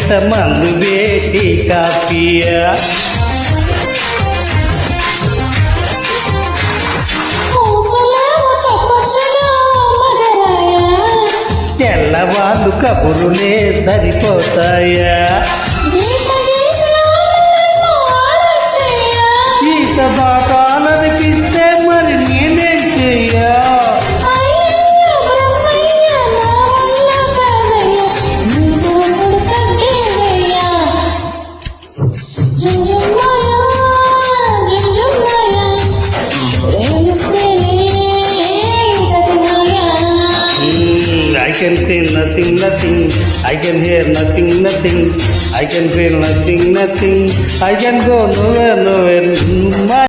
గంట మందు వేటి కాపియా తెల్లవాళ్ళు కబురులే సరిపోతాయా ఈత బాటాలనిపిస్తే మరి నేనేం చెయ్యా I can say nothing, nothing. I can hear nothing, nothing. I can feel nothing, nothing. I can go nowhere, nowhere.